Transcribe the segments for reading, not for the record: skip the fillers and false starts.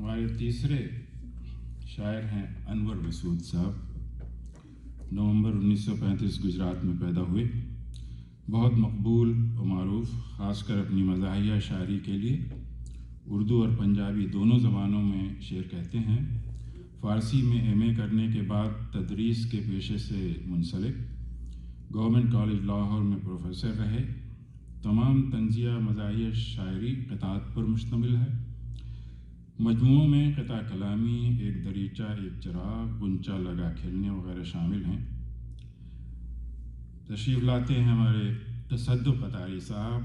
ہمارے تیسرے شاعر ہیں انور مسعود صاحب۔ نومبر 1935 گجرات میں پیدا ہوئے، بہت مقبول و معروف، خاص کر اپنی مزاحیہ شاعری کے لیے اردو اور پنجابی دونوں زبانوں میں شعر کہتے ہیں۔ فارسی میں ایم اے کرنے کے بعد تدریس کے پیشے سے منسلک، گورنمنٹ کالج لاہور میں پروفیسر رہے۔ تمام طنزیہ مزاحیہ شاعری قطعات پر مشتمل ہے۔ مجموعوں میں قطع کلامی، ایک دریچہ ایک چراغ، غنچہ لگا کھلنے وغیرہ شامل ہیں۔ تشریف لاتے ہیں ہمارے تصدق اطاری صاحب،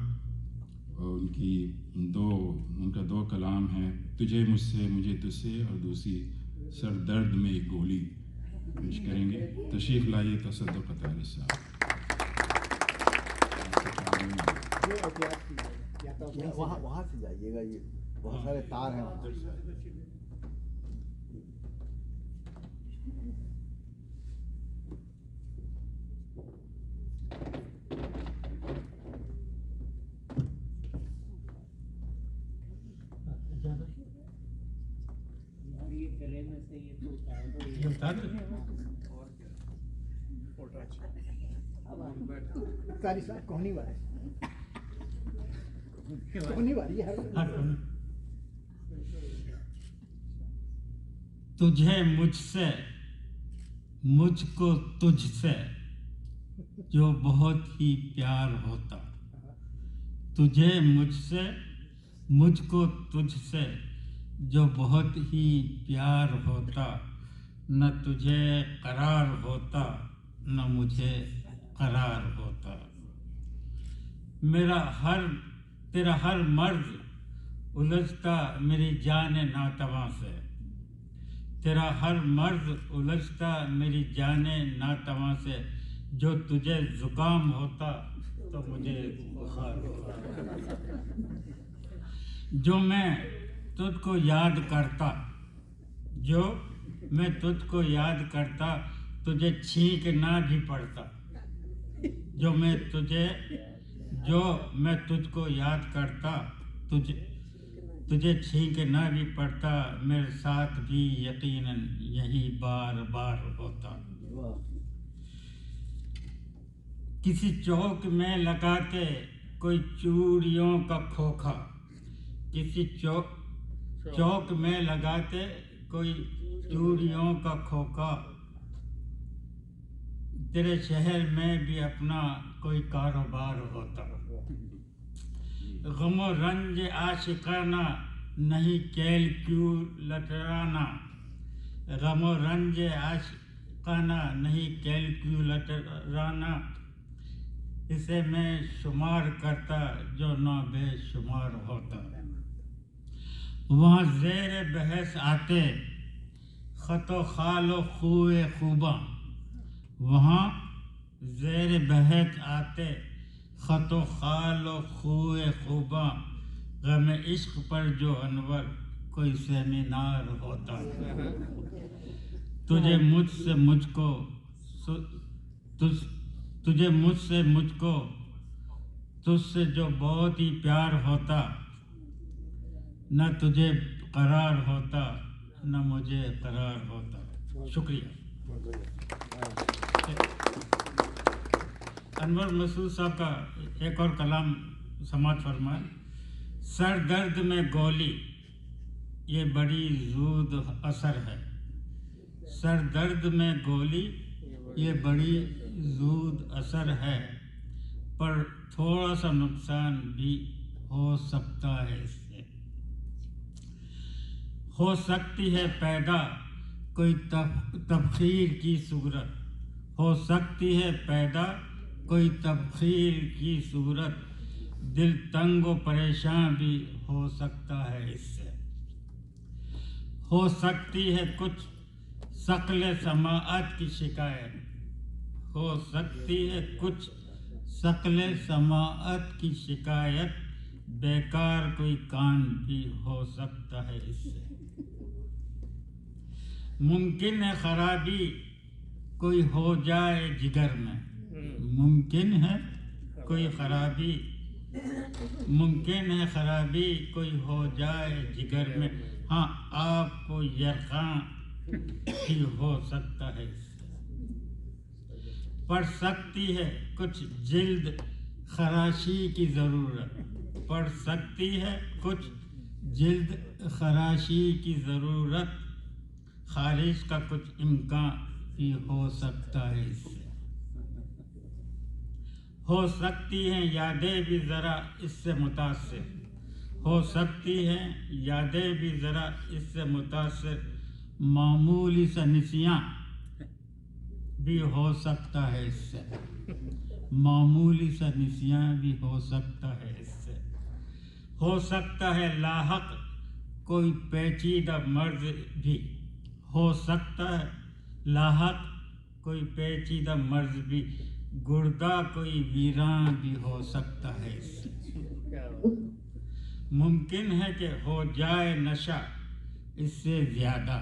اور ان کا دو کلام ہیں، تجھے مجھ سے مجھے تجھ سے، اور دوسری سر درد میں ایک گولی، پیش کریں گے۔ تشریف لائیے تصدق اطاری صاحب۔ وہاں سے جائیے گا، یہ بہت سارے تار ہیں وہاں۔ کونی والی ہے۔ تجھے مجھ سے مجھ کو تجھ سے جو بہت ہی پیار ہوتا، تجھے مجھ سے مجھ کو تجھ سے جو بہت ہی پیار ہوتا، نہ تجھے قرار ہوتا نہ مجھے قرار ہوتا۔ تیرا ہر مرض الجھتا میری جان ناتواں سے، تیرا ہر مرض الجھتا میری جان ناتواں سے، جو تجھے زکام ہوتا تو مجھے بخار ہوتا۔ جو میں تجھ کو یاد کرتا، جو میں تجھ کو یاد کرتا، تجھے چھینکنا بھی پڑتا۔ جو میں تجھ کو یاد کرتا، تجھے چھینکنا بھی پڑتا، میرے ساتھ بھی یقیناً یہی بار بار ہوتا۔ کسی چوک میں لگاتے کوئی چوڑیوں کا کھوکھا، کسی چوک میں لگاتے کوئی چوڑیوں کا کھوکھا، تیرے شہر میں بھی اپنا کوئی کاروبار ہوتا۔ غم و رنج عاشقانہ نہیں کیلکولیٹرانہ، غم و رنج عاشقانہ نہیں کیلکولیٹرانہ، اسے میں شمار کرتا جو نہ بے شمار ہوتا۔ وہاں زیر بحث آتے خط و خال و خوئے خوباں، وہاں زیر بحث آتے خط و خال و خوئے خوباں، غم عشق پر جو انور کوئی سیمینار ہوتا۔ تجھے مجھ سے مجھ کو تجھ سے جو بہت ہی پیار ہوتا، نہ تجھے قرار ہوتا نہ مجھے قرار ہوتا۔ شکریہ۔ انور مسعود صاحب کا ایک اور کلام سماعت فرمائیں۔ سر درد میں گولی یہ بڑی زود اثر ہے، سر درد میں گولی یہ بڑی زود اثر ہے، پر تھوڑا سا نقصان بھی ہو سکتا ہے، اس سے ہو سکتی ہے پیدا کوئی تبخیر کی صورت، ہو سکتی ہے پیدا کوئی تبخیر کی صورت، دل تنگ و پریشان بھی ہو سکتا ہے، اس سے ہو سکتی ہے کچھ ثقل سماعت کی شکایت، ہو سکتی ہے کچھ ثقل سماعت کی شکایت، بیکار کوئی کان بھی ہو سکتا ہے، اس سے ممکن ہے خرابی کوئی ہو جائے جگر میں، ممکن ہے کوئی خرابی کوئی ہو جائے جگر میں، हाँ, आपको यरकां भी हो सकता है इससे। पड़ सकती है कुछ जिल्द खराशी की ज़रूरत, पड़ सकती है कुछ जिल्द खराशी की ज़रूरत, खारिज का कुछ इम्कान भी हो सकता है इससे। हो सकती हैं यादें भी ज़रा इससे मुतासिर, हो सकती हैं यादें भी ज़रा इससे मुतासिर, मामूली सा निसियां भी हो सकता है इससे, मामूली सा निसियां भी हो सकता है इससे। हो सकता है लाहक कोई पेचीदा मर्ज भी, हो सकता है लाहक कोई पेचीदा मर्ज भी, गुर्दा कोई वीरान भी हो सकता है इससे। मुमकिन है कि हो जाए नशा इससे ज़्यादा,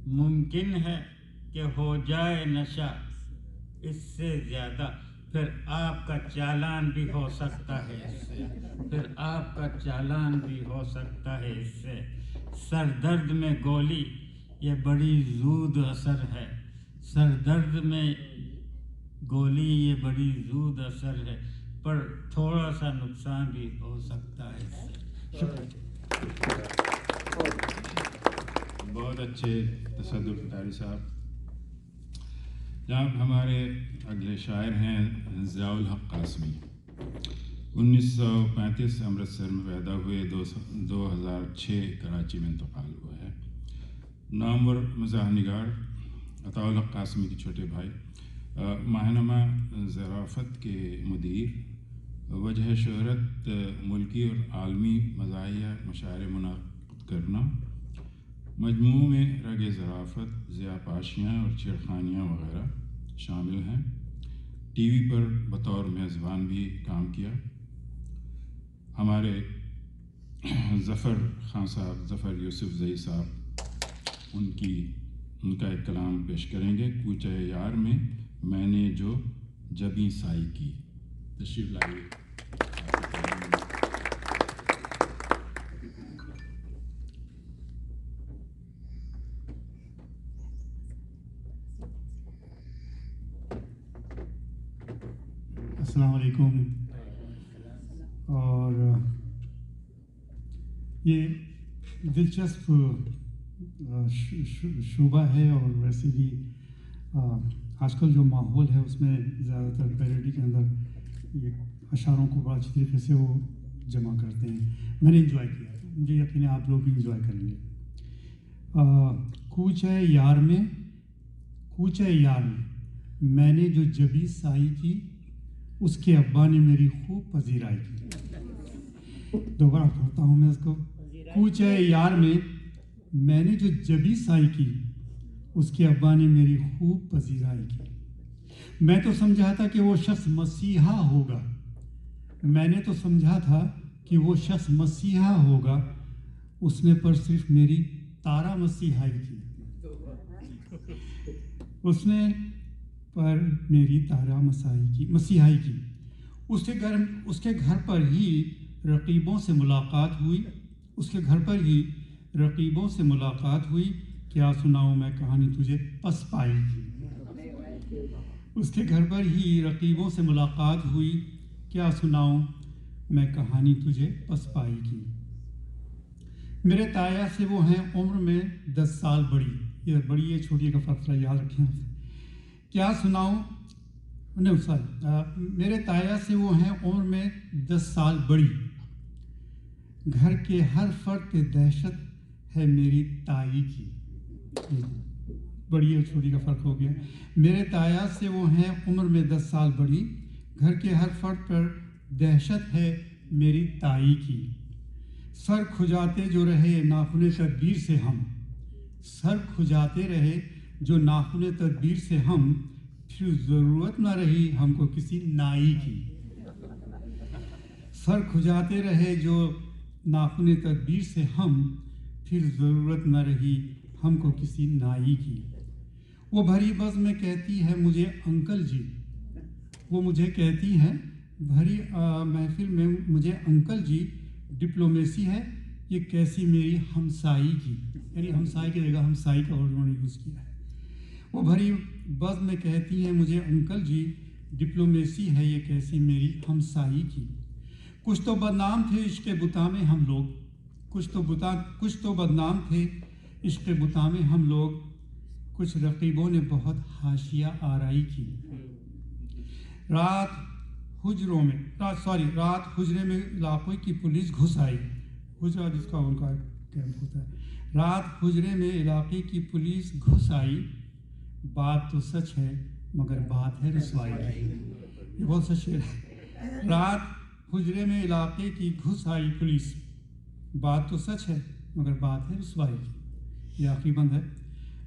मुमकिन है कि हो जाए नशा इससे ज़्यादा, फिर आपका चालान भी हो सकता है इससे, फिर आपका चालान भी हो सकता है इससे। सर दर्द में गोली ये बड़ी ज़ूद असर है, सर दर्द में गोली ये बड़ी ज़ूद असर है, पर थोड़ा सा नुकसान भी हो सकता है इससे। बहुत अच्छे तसद्दुक़ कारी साहब। जनाब, हमारे अगले शायर हैं ज़ियाउल हक़ कासमी। 1935 अमृतसर में पैदा हुए, 2006 कराची में इंतकाल हुआ है। नामवर मज़ाह निगार अताउल हक़ कासमी के छोटे भाई, माहनामा ज़राफ़त के मुदीर, वजह शोहरत मुल्की और आलमी मज़ाहिया मुशायरे मुनाक़िद करना, मजमू में रग ज़राफ़त, ज़ियापाशियाँ और छेड़खानियाँ वग़ैरह शामिल हैं। टीवी पर बतौर मेज़बान भी काम किया। हमारे ज़फ़र खान साहब, ज़फ़र यूसुफ ज़ई साहब उनका एक कलाम पेश करेंगे, कूचे यार में मैंने जो जबी साई की। तशरीफ़ लाइए। अस्सलाम वालेकुम। और ये दिलचस्प शोबा है, और वैसे भी आजकल जो माहौल है उसमें ज़्यादातर पैरोडी के अंदर ये अशारों को बड़ा अच्छी तरीके से वो जमा करते हैं। मैंने इंजॉय किया, तो मुझे यकीन है आप लोग भी इंजॉय करेंगे। कूच है यार में, कूच है यार में मैंने जो जबी साई की, उसके अब्बा ने मेरी खूब पजीराई की। दोबारा पढ़ता हूँ मैं इसको। कूच है यार में मैंने जो जबी साई की, उसके अब्बा ने मेरी खूब पजीराई की। मैं तो समझा था कि वो शख्स मसीहा होगा, मैंने तो समझा था कि वो शख्स मसीहा होगा, उसने पर सिर्फ मेरी तारा मसीहाई की, उसने पर मेरी तारा मसीहाई की। उसके घर पर ही रकीबों से मुलाकात हुई, उसके घर पर ही रकीबों से मुलाकात हुई, क्या सुनाऊं मैं कहानी तुझे पस पाई की। उसके घर पर ही रकीबों से मुलाकात हुई, क्या सुनाऊं मैं कहानी तुझे पस पाई की। मेरे ताया से वो हैं उम्र में 10 साल बड़ी, ये बड़ी है छोटी का फर्क याद रखें आप। क्या सुनाऊं नहीं सॉरी, मेरे ताया से वो हैं उम्र में 10 साल बड़ी, घर के हर फर्द पे दहशत है मेरी ताई की। बड़ी और छोटी का फ़र्क हो गया। मेरे ताया से वो हैं उम्र में 10 साल बड़ी, घर के हर फर्द पर दहशत है मेरी ताई की। सर खुजाते जो रहे नाखुने तदबीर से हम, सर खुजाते रहे जो नाखुने तदबीर से हम, फिर ज़रूरत ना रही हमको किसी नाई की। सर खुजाते रहे जो नाखुने तदबीर से हम, फिर ज़रूरत न रही हमको किसी नाई की। वो भरी बज़्म में कहती है मुझे अंकल जी, वो मुझे कहती है भरी महफिल में मुझे अंकल जी, डिप्लोमेसी है یہ کیسی میری ہمسائی کی، یعنی ہمسائی کی جگہ ہمسائی کا ورڈ انہوں نے یوز کیا ہے۔ وہ بھری بزم میں کہتی ہیں مجھے انکل جی ڈپلومیسی ہے یہ کیسی میری ہمسائی کی، کچھ تو بدنام تھے عشق بتا میں ہم لوگ، کچھ تو بدنام تھے عشق بتا میں ہم لوگ، کچھ رقیبوں نے بہت حاشیہ آرائی کی، رات حجرے میں علاقے کی پولیس گھس آئی، حجرہ جس کا ان کا کیمپ ہوتا ہے، رات حجرے میں علاقے کی پولیس گھس آئی، بات تو سچ ہے مگر بات ہے رسوائی کی، یہ بہت سچ شعر ہے۔ رات حجرے میں علاقے کی گھس آئی پولیس، بات تو سچ ہے مگر بات ہے رسوائی کی۔ یہ آخری بند ہے۔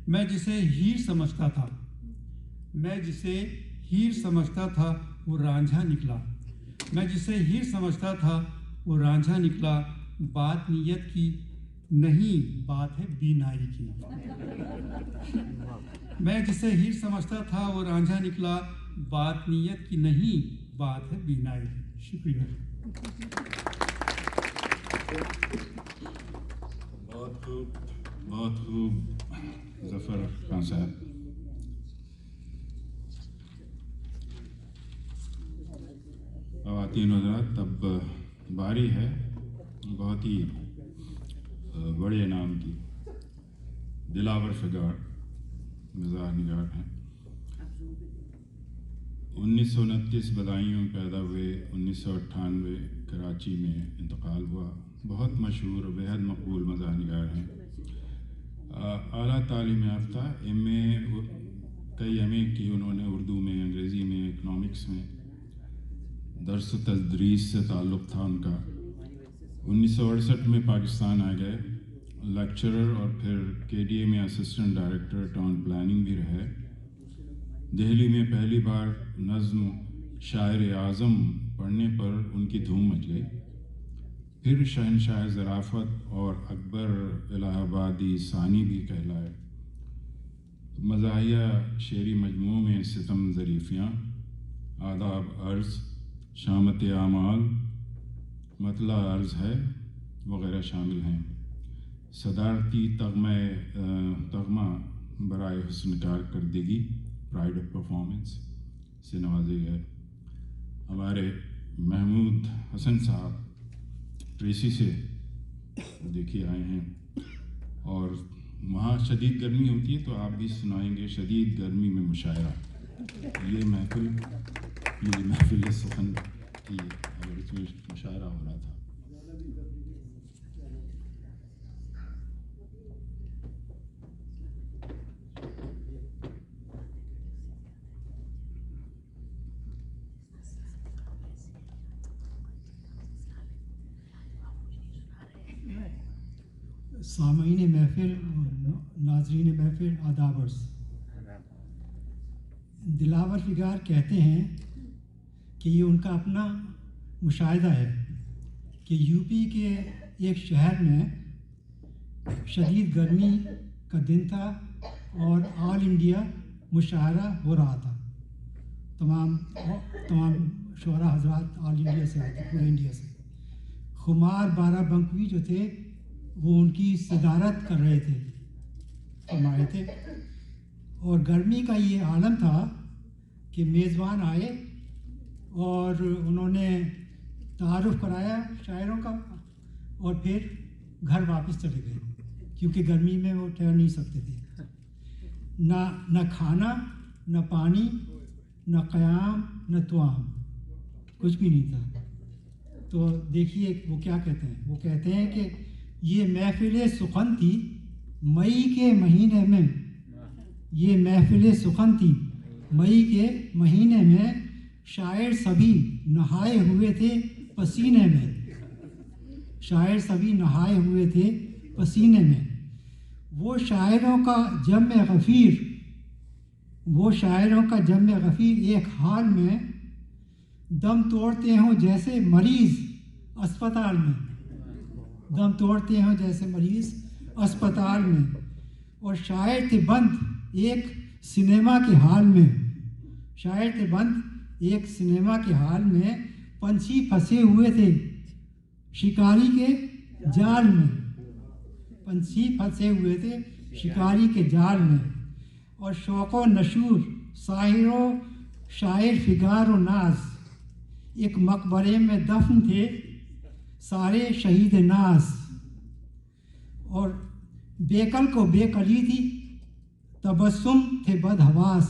میں جسے ہیر سمجھتا تھا وہ رانجھا نکلا، میں جسے ہیر سمجھتا تھا وہ رانجھا نکلا، بات نیت کی نہیں بات ہے بینائی کی۔ میں جسے ہیر سمجھتا تھا وہ رانجھا نکلا، بات نیت کی نہیں بات ہے بینائی کی۔ شکریہ۔ بہت خوب ظفر خان صاحب۔ خواتین و حضرات، اب باری ہے بہت ہی بڑے نام کی، دلاور فگار مزاح نگار ہیں۔ 1929 بدایوں میں پیدا ہوئے، 1998 کراچی میں انتقال ہوا، بہت مشہور اور بیحد مقبول مزاح نگار ہیں۔ اعلیٰ تعلیم یافتہ کئی ایم اے کی انہوں نے، اردو میں، انگریزی میں، اکنامکس میں، درس و تدریس سے تعلق تھا ان کا۔ 1968 میں پاکستان آ گئے، لیکچرر اور پھر کے ڈی اے میں اسسٹنٹ ڈائریکٹر ٹاؤن پلاننگ بھی رہے۔ دہلی میں پہلی بار نظم شاعر اعظم پڑھنے پر ان کی دھوم مچ گئی، پھر شہنشاہ ظرافت اور اکبر الہ آبادی ثانی بھی کہلائے۔ مزاحیہ شعری مجموعوں میں ستم ظریفیاں، آداب عرض، شامت اعمال، مطلع عرض ہے وغیرہ شامل ہیں۔ صدارتی تغمہ برائے حسن کارکردگی، پرائڈ آف پرفارمنس سے نوازے گئے۔ ہمارے محمود حسن صاحب ٹریسی سے دیکھیے آئے ہیں، اور وہاں شدید گرمی ہوتی ہے تو آپ بھی سنائیں گے شدید گرمی میں مشاعرہ۔ یہ محفل سخن کی اور اس میں مشاعرہ ہو رہا تھا۔ سامعین محفل اور ناظرین محفل، آداب عرض۔ دلاور فگار کہتے ہیں کہ یہ ان کا اپنا مشاہدہ ہے کہ یو پی کے ایک شہر میں شدید گرمی کا دن تھا اور آل انڈیا مشاعرہ ہو رہا تھا۔ تمام شعراء حضرات آل انڈیا سے آئے تھے، پورے انڈیا سے۔ خمار بارہ بنکوی جو تھے وہ ان کی صدارت کر رہے تھے، فرمائے تھے، اور گرمی کا یہ عالم تھا کہ میزبان آئے اور انہوں نے تعارف کرایا شاعروں کا، اور پھر گھر واپس چلے گئے کیونکہ گرمی میں وہ ٹھہر نہیں سکتے تھے۔ نہ کھانا، نہ پانی، نہ قیام، نہ توام، کچھ بھی نہیں تھا۔ تو دیکھیے وہ کیا کہتے ہیں، وہ کہتے ہیں کہ یہ محفل سخن تھی مئی کے مہینے میں، یہ محفل سخن تھی مئی کے مہینے میں، شاعر سبھی نہائے ہوئے تھے پسینے میں، شاعر سبھی نہائے ہوئے تھے پسینے میں۔ وہ شاعروں کا جمع غفیر، وہ شاعروں کا جمع غفیر ایک حال میں، دم توڑتے ہوں جیسے مریض اسپتال میں، دم توڑتے ہوں جیسے مریض اسپتال میں، اور شاعر تھے بند ایک سنیما کے حال میں، شاعر تھے بند ایک سنیما کے حال میں، پنچھی پھنسے ہوئے تھے شکاری کے जाल में, पंछी फंसे हुए थे शिकारी के जाल में। और शौक़ो नशूर शायर फिगार व नाज, एक मकबरे में दफन थे सारे शहीद नाज। और बेकल को बेकली थी तबस्सुम थे बदहवास,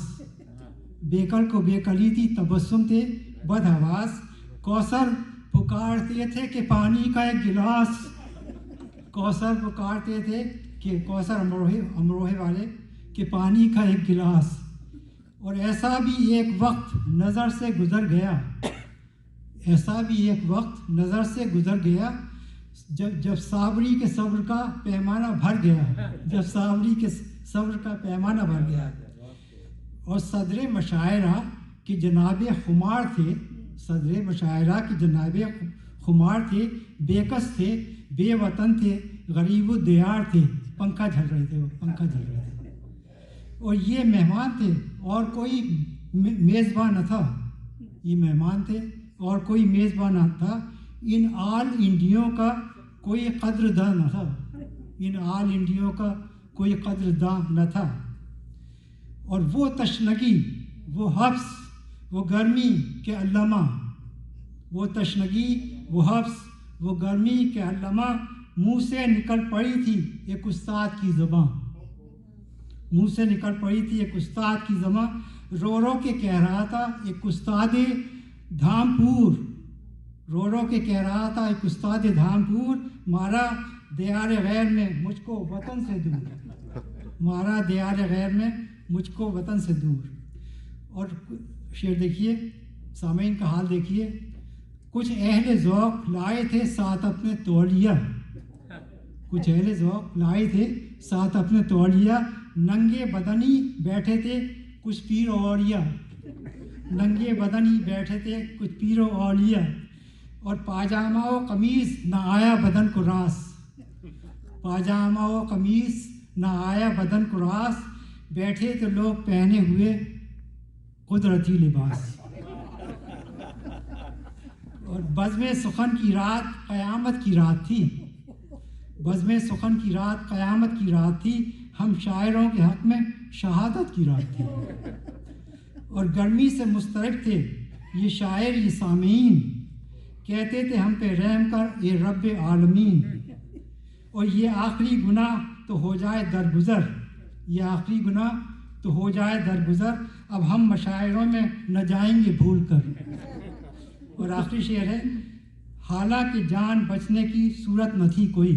बेकल को बेकली थी तबस्सुम थे बदहवास। कौसर पुकारते थे कि पानी का एक गिलास, कौसर पुकारते थे कि कौसर अमरोहे वाले कि पानी का एक गिलास। और ऐसा भी एक वक्त नज़र से गुज़र गया, ऐसा भी एक वक्त नज़र से गुज़र गया, जब साबरी के सब्र का पैमाना भर गया, जब साबरी के सब्र का पैमाना भर गया। और सदर मशायरा की जनाब खुमार थे, सदर मशायरा की जनाब खुमार थे, बेकस थे, बेवतन थे, गरीब दियार थे। पंखा झल रहे थे, वो पंखा झल रहे थे। और ये मेहमान थे और कोई मेज़बान न था, ये मेहमान थे और कोई मेज़बान न था। इन आल इंडियों का कोई कद्रदान न था, इन आल इंडियों का कोई कद्रदान न था। और वो तशनगी, वो हब्स, वो गर्मी के अल्लमा, वो तशनगी, वो हब्स, वो गर्मी के अल्लमा, मुँह से निकल पड़ी थी एक उस्ताद की ज़बां, मुँह से निकल पड़ी थी एक उस्ताद की ज़बां। रो रो के कह रहा था एक उस्ताद धामपुर, रो रो के कह रहा था एक उस्ताद धामपुर, मारा दियार गैर में मुझको वतन से दूर, मारा दियार गैर में मुझको वतन से दूर। और शेर देखिए, सामीन का हाल देखिए। कुछ अहले ज़ौक़ लाए थे साथ अपने तौलिया, कुछ अहले ज़ौक़ लाए थे साथ अपने तौलिया, नंगे बदनी बैठे थे कुछ पीर औलिया, नंगे बदनी बैठे थे कुछ पीर औलिया। और पाजामा व कमीज़ न आया बदन को रास, पाजामा व कमीज़ न आया बदन को रास, बैठे तो लोग पहने हुए कुदरती लिबास। और बज़्म सुखन की रात क़यामत की रात थी, बज़्म सुखन की रात क़यामत की रात थी, हम शायरों के हक़ में शहादत की रात थी। और गर्मी से मुस्तरब थे ये शायर ये सामीन, कहते थे हम पे रहम कर ए रब्बे आलमीन। और ये आखिरी गुनाह तो हो जाए दरगुज़र, ये आखिरी गुनाह तो हो जाए दरगुज़र, अब हम मशायरों में न जाएंगे भूल कर। और आखिरी शेर है, हालांकि जान बचने की सूरत न थी कोई,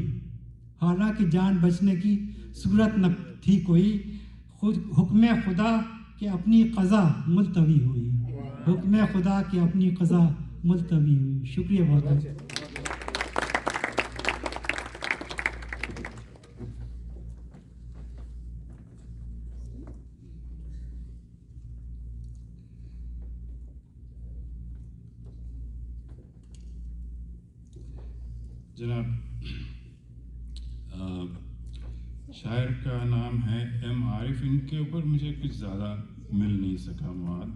हालांकि जान बचने की सूरत न थी कोई, खुद हुक्म खुदा कि अपनी क़ज़ा मुलतवी हुई, हुक्म खुदा कि अपनी क़ज़ा मुलतवी हुई। शुक्रिया बहुत बहुत। जनाब, शायर का नाम है एम आरिफ। इनके ऊपर मुझे कुछ ज़्यादा मिल नहीं सका मवाद।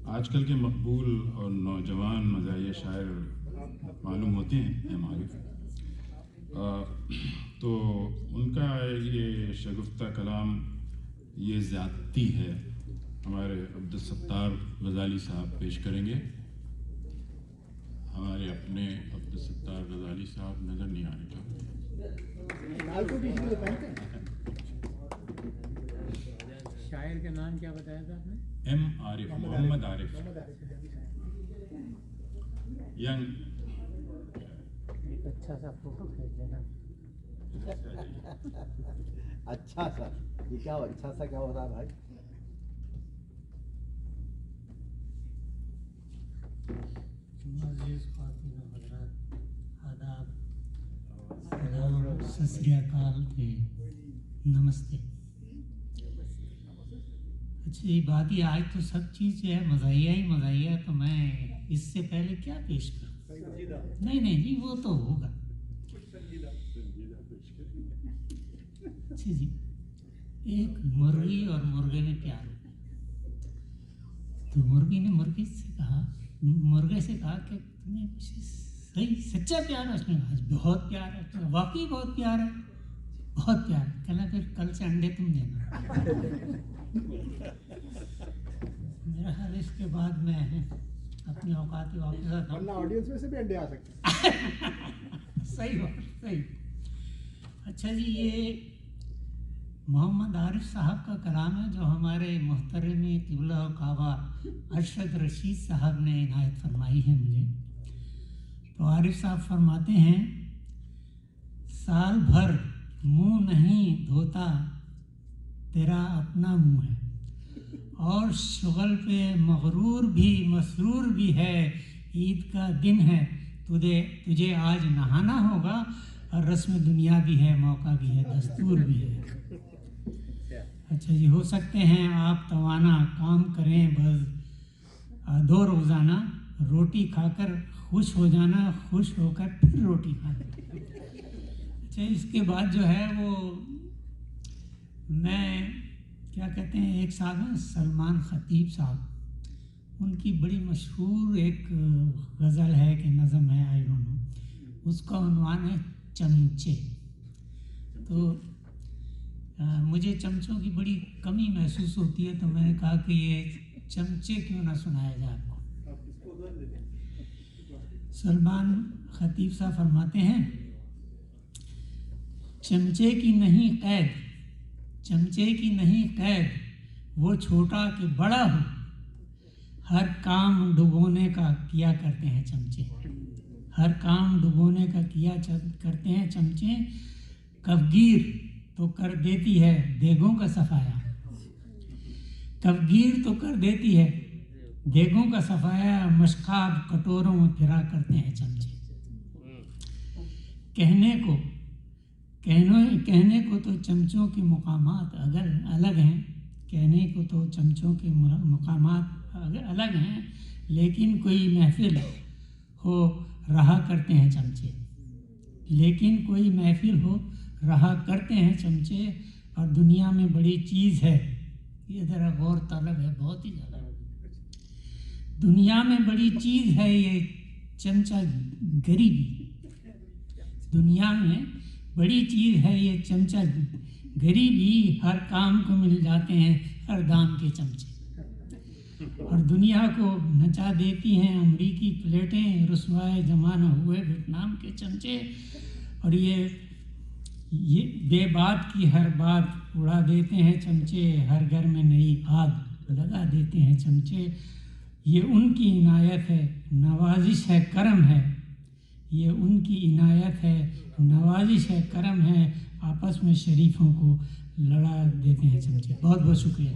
आजकल के मकबूल और नौजवान मज़ाहिया शायर मालूम होते हैं एम आरिफ, तो उनका ये शगुफ्ता कलाम ये ज़्यादती है। हमारे अब्दुलसत्तार गज़ाली साहब पेश करेंगे। हमारे अपने अब्दुलसत्तार गज़ाली साहब नज़र नहीं आने चाहिए। शायर का नाम क्या बताया था आपने? M Arif, Mohammad Arif, young. एक अच्छा सा फोटो खींच लेना। अच्छा सा, ये क्या अच्छा सा क्या हो रहा है भाई? मुअज़्ज़िज़ ख़वातीन व हज़रात, आदाब, सलाम, सत श्री अकाल, नमस्ते। अच्छा, ये बात ही, आज तो सब चीज़ जो है मज़ाहिया ही मज़ाहिया, तो मैं इससे पहले क्या पेश करूँ? नहीं जी, वो तो होगा। अच्छा जी, एक मुर्गी और मुर्गे में प्यार हो गया। तो मुर्गी ने मुर्गे से कहा कि तुम्हें कुछ सही सच्चा प्यार है। उसने कहा बहुत प्यार है। तो वाकई बहुत प्यार है, बहुत प्यार है। कहना फिर कल से अंडे तुम देना। मेरा ख्याल इसके बाद मैं अपनी औकात वापस आता हूँ। वरना ऑडियंस में से भी अंडे आ सकते हैं। सही बात, सही। अच्छा जी, ये मोहम्मद आरिफ साहब का कलाम है जो हमारे मोहतरम क़िबला व काबा अरशद रशीद साहब ने इनायत फरमाई है मुझे। तो आरिफ साहब फरमाते हैं, साल भर मुंह नहीं धोता तेरा अपना मुंह है, और शुगल पे मगरूर भी मसरूर भी है, ईद का दिन है, तुझे आज नहाना होगा, और रस्म दुनिया भी है, मौका भी है, दस्तूर भी है। अच्छा जी, हो सकते हैं आप तवाना काम करें बस 2 रोज़ाना, रोटी खाकर खुश हो जाना, खुश होकर फिर रोटी खाना। अच्छा, इसके बाद जो है वो मैं क्या कहते हैं, एक साहब हैं सलमान खतीब साहब, उनकी बड़ी मशहूर एक गज़ल है कि नज़म है, आई डोंट नो, उसका उन्वान है चमचे। तो मुझे चमचों की बड़ी कमी महसूस होती है, तो मैंने कहा कि ये चमचे क्यों ना सुनाया जाए आपको। सलमान खतीब साहब फरमाते हैं, चमचे की नहीं कैद, चमचे की नहीं कैद, वो छोटा कि बड़ा हो, हर काम डुबोने का किया करते हैं चमचे, हर काम डुबोने का किया करते हैं चमचे। कफगीर तो कर देती है देगों का सफाया, कफगीर तो कर देती है देगों का सफाया, मशकाब कटोरों में फिरा करते हैं चमचे। कहने को तो चमचों के मुकामात अगर अलग हैं, कहने को तो चमचों के मुकामात अलग हैं, लेकिन कोई महफिल हो रहा करते हैं चमचे, लेकिन कोई महफिल हो रहा करते हैं चमचे। और दुनिया में बड़ी चीज़ है, ये ज़रा गौर तलब है बहुत ही ज़्यादा, दुनिया में बड़ी चीज़ है ये चमचा गरीबी, दुनिया में बड़ी चीज़ है ये चमचा गरीबी, हर काम को मिल जाते हैं हर दाम के चमचे, और दुनिया को नचा देती हैं अमरीकी प्लेटें, रुसवाए जमाना हुए वियतनाम के चमचे, और ये बेबात की हर बात उड़ा देते हैं चमचे, हर घर में नई आग लगा देते हैं चमचे। ये उनकी इनायत है, नवाजिश है, करम है, ये उनकी इनायत है, नवाजिश है, करम है, आपस में शरीफों को लड़ा देते हैं चमचे। बहुत बहुत शुक्रिया।